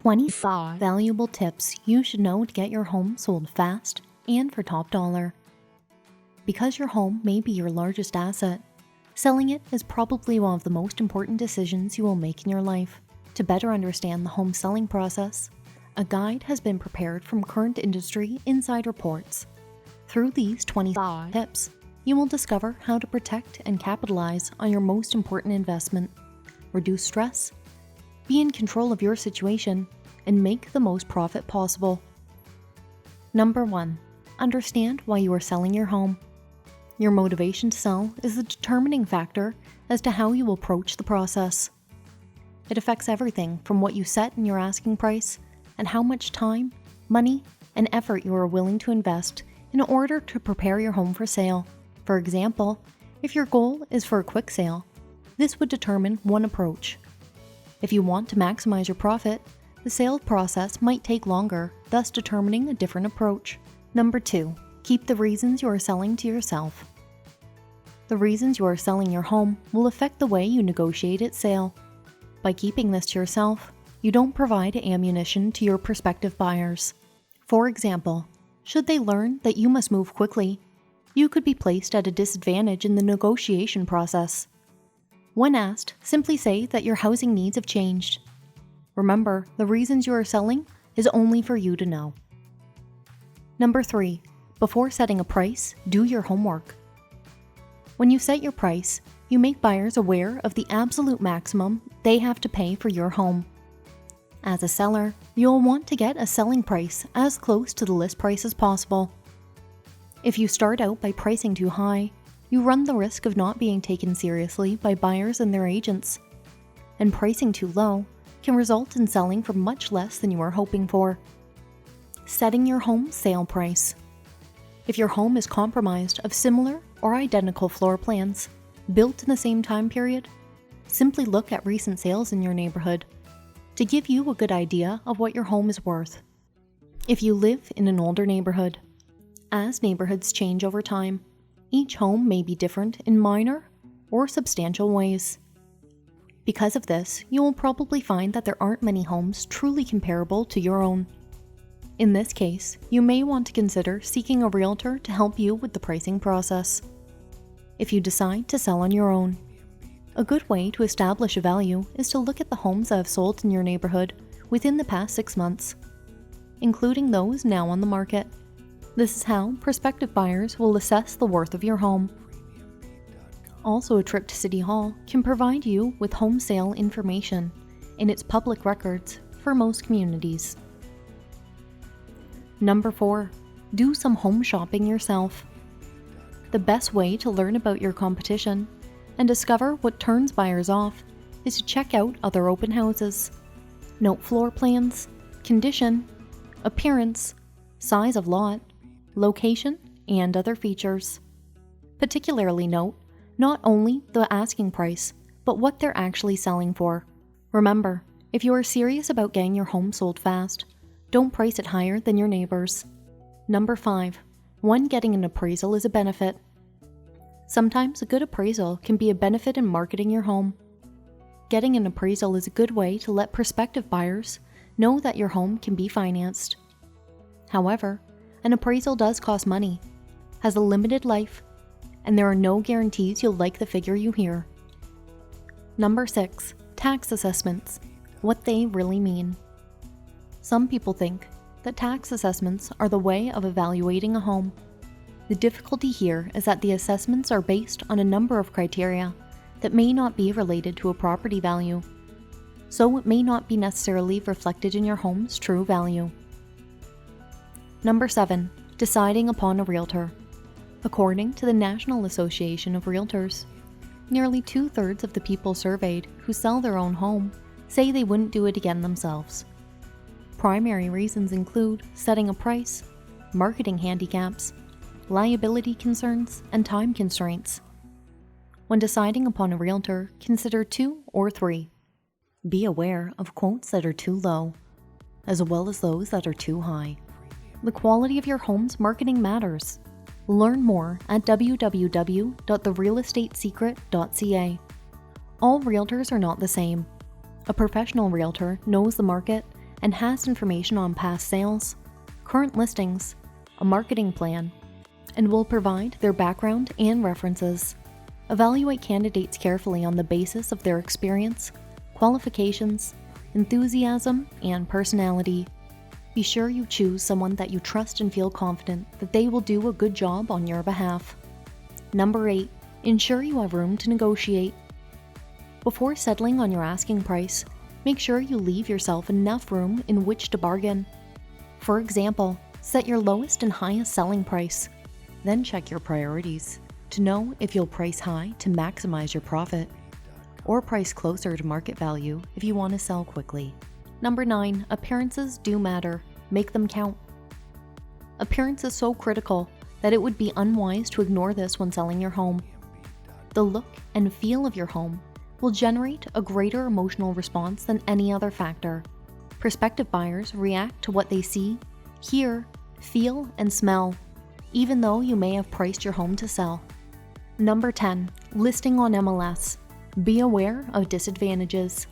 25 valuable tips you should know to get your home sold fast and for top dollar. Because your home may be your largest asset, selling it is probably one of the most important decisions you will make in your life. To better understand the home selling process, a guide has been prepared from current industry inside reports. Through these 25 tips, you will discover how to protect and capitalize on your most important investment, reduce stress, be in control of your situation, and make the most profit possible. Number 1. Understand why you are selling your home. Your motivation to sell is the determining factor as to how you will approach the process. It affects everything from what you set in your asking price and how much time, money, and effort you are willing to invest in order to prepare your home for sale. For example, if your goal is for a quick sale, this would determine one approach. If you want to maximize your profit, the sales process might take longer, thus determining a different approach. Number 2. Keep the reasons you are selling to yourself. The reasons you are selling your home will affect the way you negotiate its sale. By keeping this to yourself, you don't provide ammunition to your prospective buyers. For example, should they learn that you must move quickly, you could be placed at a disadvantage in the negotiation process. When asked, simply say that your housing needs have changed. Remember, the reasons you are selling is only for you to know. Number 3. Before setting a price, do your homework. When you set your price, you make buyers aware of the absolute maximum they have to pay for your home. As a seller, you'll want to get a selling price as close to the list price as possible. If you start out by pricing too high, you run the risk of not being taken seriously by buyers and their agents. And pricing too low can result in selling for much less than you are hoping for. Setting your home sale price. If your home is comprised of similar or identical floor plans, built in the same time period, simply look at recent sales in your neighborhood to give you a good idea of what your home is worth. If you live in an older neighborhood, as neighborhoods change over time, each home may be different in minor or substantial ways. Because of this, you will probably find that there aren't many homes truly comparable to your own. In this case, you may want to consider seeking a realtor to help you with the pricing process. If you decide to sell on your own, a good way to establish a value is to look at the homes that have sold in your neighborhood within the past 6 months, including those now on the market. This is how prospective buyers will assess the worth of your home. Also, a trip to City Hall can provide you with home sale information in its public records for most communities. Number 4. Do some home shopping yourself. The best way to learn about your competition and discover what turns buyers off is to check out other open houses. Note floor plans, condition, appearance, size of lot, location, and other features. Particularly note not only the asking price, but what they're actually selling for. Remember, if you are serious about getting your home sold fast, don't price it higher than your neighbors. Number 5. When getting an appraisal is a benefit. Sometimes a good appraisal can be a benefit in marketing your home. Getting an appraisal is a good way to let prospective buyers know that your home can be financed. However, an appraisal does cost money, has a limited life, and there are no guarantees you'll like the figure you hear. Number 6. Tax assessments. What they really mean. Some people think that tax assessments are the way of evaluating a home. The difficulty here is that the assessments are based on a number of criteria that may not be related to a property value, so it may not be necessarily reflected in your home's true value. Number 7. Deciding upon a realtor. According to the National Association of Realtors, nearly 2/3 of the people surveyed who sell their own home say they wouldn't do it again themselves. Primary reasons include setting a price, marketing handicaps, liability concerns, and time constraints. When deciding upon a realtor, consider 2 or 3. Be aware of quotes that are too low, as well as those that are too high. The quality of your home's marketing matters. Learn more at www.therealestatesecret.ca. All realtors are not the same. A professional realtor knows the market and has information on past sales, current listings, a marketing plan, and will provide their background and references. Evaluate candidates carefully on the basis of their experience, qualifications, enthusiasm, and personality. Be sure you choose someone that you trust and feel confident that they will do a good job on your behalf. Number 8. Ensure you have room to negotiate. Before settling on your asking price, make sure you leave yourself enough room in which to bargain. For example, set your lowest and highest selling price. Then check your priorities to know if you'll price high to maximize your profit, or price closer to market value if you want to sell quickly. Number 9. Appearances do matter. Make them count. Appearance is so critical that it would be unwise to ignore this when selling your home. The look and feel of your home will generate a greater emotional response than any other factor. Prospective buyers react to what they see, hear, feel, and smell, even though you may have priced your home to sell. Number 10. Listing on MLS. Be aware of disadvantages.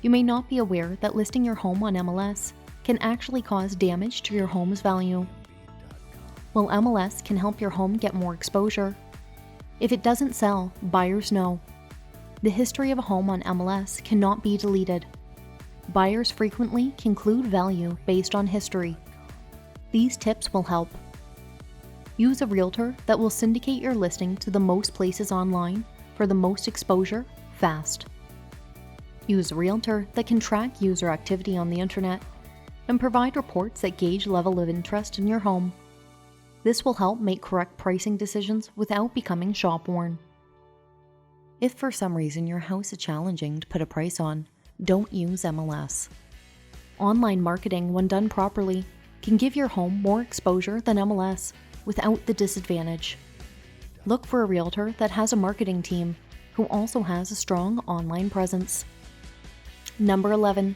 You may not be aware that listing your home on MLS can actually cause damage to your home's value. While MLS can help your home get more exposure, if it doesn't sell, buyers know. The history of a home on MLS cannot be deleted. Buyers frequently conclude value based on history. These tips will help. Use a realtor that will syndicate your listing to the most places online for the most exposure fast. Use a realtor that can track user activity on the internet and provide reports that gauge level of interest in your home. This will help make correct pricing decisions without becoming shop-worn. If for some reason your house is challenging to put a price on, don't use MLS. Online marketing, when done properly, can give your home more exposure than MLS without the disadvantage. Look for a realtor that has a marketing team who also has a strong online presence. Number 11.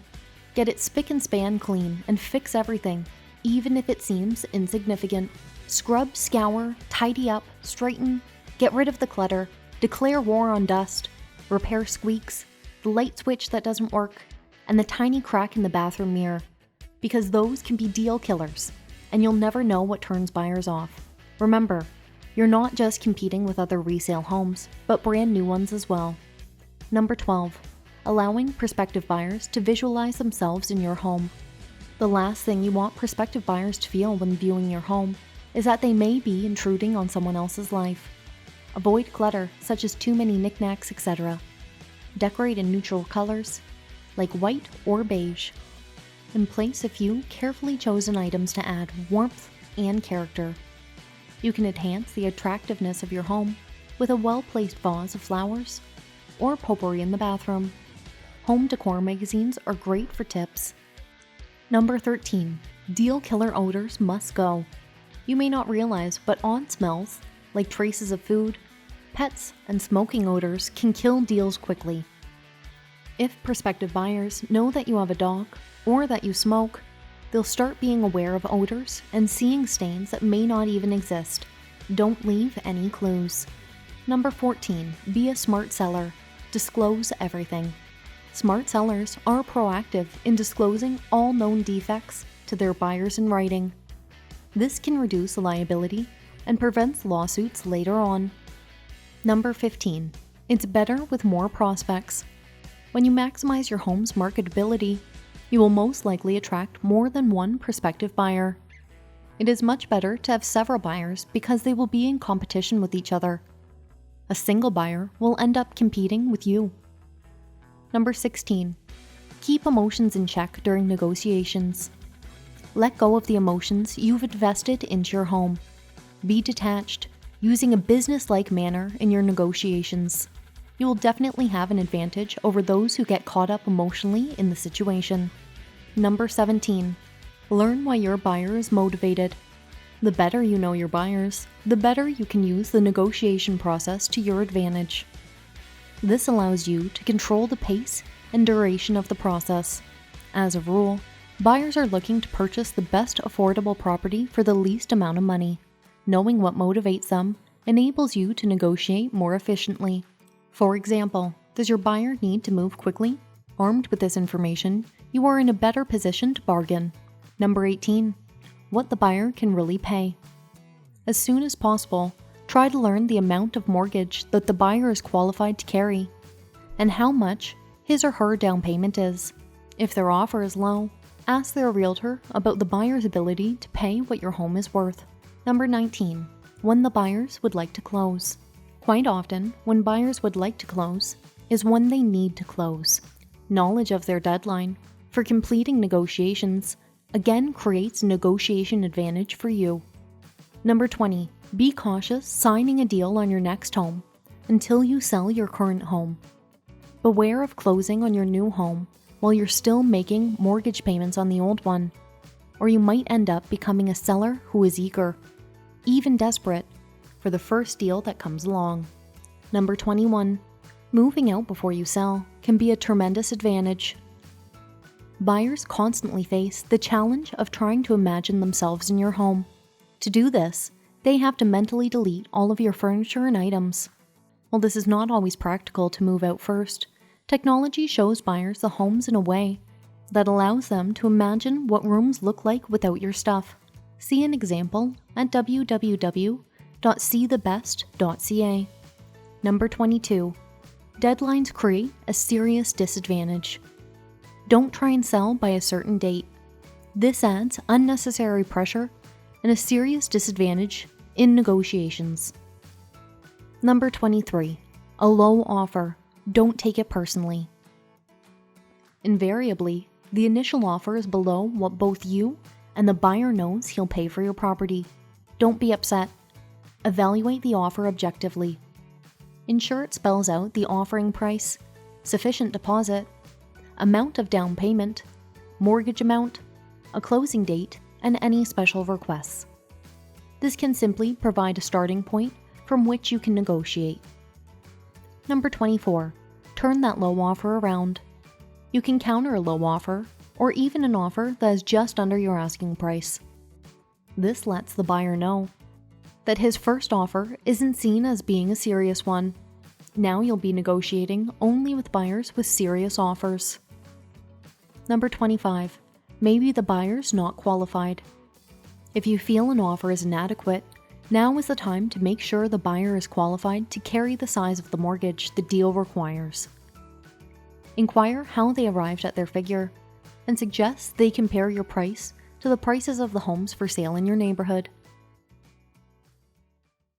Get it spick and span clean and fix everything, even if it seems insignificant. Scrub, scour, tidy up, straighten, get rid of the clutter, declare war on dust, repair squeaks, the light switch that doesn't work, and the tiny crack in the bathroom mirror, because those can be deal killers, and you'll never know what turns buyers off. Remember, you're not just competing with other resale homes, but brand new ones as well. Number 12. Allowing prospective buyers to visualize themselves in your home. The last thing you want prospective buyers to feel when viewing your home is that they may be intruding on someone else's life. Avoid clutter, such as too many knickknacks, etc. Decorate in neutral colors, like white or beige, and place a few carefully chosen items to add warmth and character. You can enhance the attractiveness of your home with a well-placed vase of flowers or potpourri in the bathroom. Home decor magazines are great for tips. Number 13. Deal killer odors must go. You may not realize, but odd smells, like traces of food, pets, and smoking odors can kill deals quickly. If prospective buyers know that you have a dog or that you smoke, they'll start being aware of odors and seeing stains that may not even exist. Don't leave any clues. Number 14. Be a smart seller. Disclose everything. Smart sellers are proactive in disclosing all known defects to their buyers in writing. This can reduce liability and prevents lawsuits later on. Number 15. It's better with more prospects. When you maximize your home's marketability, you will most likely attract more than one prospective buyer. It is much better to have several buyers because they will be in competition with each other. A single buyer will end up competing with you. Number 16. Keep emotions in check during negotiations. Let go of the emotions you've invested into your home. Be detached, using a business-like manner in your negotiations. You will definitely have an advantage over those who get caught up emotionally in the situation. Number 17. Learn why your buyer is motivated. The better you know your buyers, the better you can use the negotiation process to your advantage. This allows you to control the pace and duration of the process. As a rule, buyers are looking to purchase the best affordable property for the least amount of money. Knowing what motivates them enables you to negotiate more efficiently. For example, does your buyer need to move quickly? Armed with this information, you are in a better position to bargain. Number 18. What the buyer can really pay. As soon as possible, try to learn the amount of mortgage that the buyer is qualified to carry and how much his or her down payment is. If their offer is low, ask their realtor about the buyer's ability to pay what your home is worth. Number 19. When the buyers would like to close. Quite often, when buyers would like to close is when they need to close. Knowledge of their deadline for completing negotiations again creates a negotiation advantage for you. Number 20. Be cautious signing a deal on your next home until you sell your current home. Beware of closing on your new home while you're still making mortgage payments on the old one, or you might end up becoming a seller who is eager, even desperate, for the first deal that comes along. Number 21. Moving out before you sell can be a tremendous advantage. Buyers constantly face the challenge of trying to imagine themselves in your home. To do this, they have to mentally delete all of your furniture and items. While this is not always practical to move out first, technology shows buyers the homes in a way that allows them to imagine what rooms look like without your stuff. See an example at www.seethebest.ca. Number 22. Deadlines create a serious disadvantage. Don't try and sell by a certain date. This adds unnecessary pressure and a serious disadvantage in negotiations. Number 23. A low offer. Don't take it personally. Invariably, the initial offer is below what both you and the buyer knows he'll pay for your property. Don't be upset. Evaluate the offer objectively. Ensure it spells out the offering price, sufficient deposit, amount of down payment, mortgage amount, a closing date, and any special requests. This can simply provide a starting point from which you can negotiate. Number 24. Turn that low offer around. You can counter a low offer, or even an offer that is just under your asking price. This lets the buyer know that his first offer isn't seen as being a serious one. Now you'll be negotiating only with buyers with serious offers. Number 25. Maybe the buyer's not qualified. If you feel an offer is inadequate, now is the time to make sure the buyer is qualified to carry the size of the mortgage the deal requires. Inquire how they arrived at their figure, and suggest they compare your price to the prices of the homes for sale in your neighborhood.